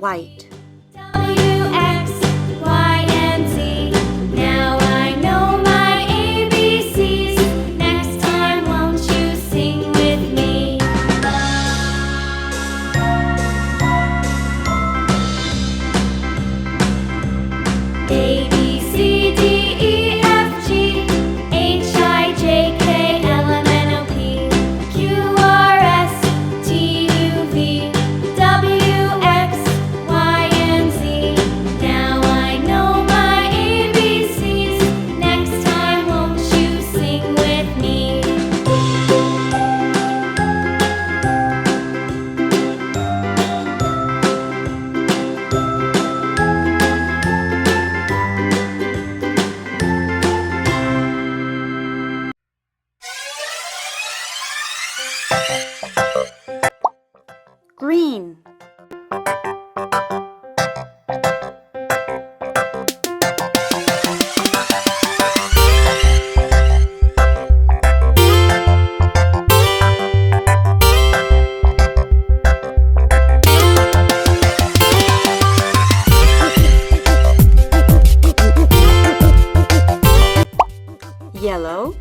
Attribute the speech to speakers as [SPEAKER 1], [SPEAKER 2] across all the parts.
[SPEAKER 1] white.
[SPEAKER 2] W, X, Y, and Z. Now I know my ABCs. Next time, won't you sing with me? A, B, C, D, E, F, G, H, I, J, K, L, M, N, O, P, Q, R, S, T, U, V, W, X, Y, and Z. Now I know my ABCs. Next time, won't you sing with me?
[SPEAKER 1] Green. Yellow.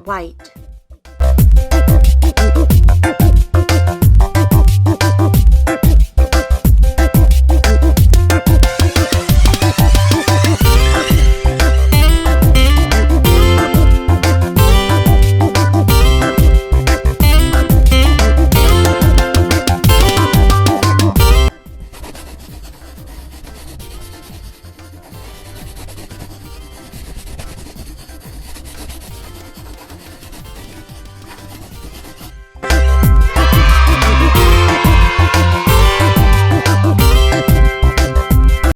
[SPEAKER 1] White.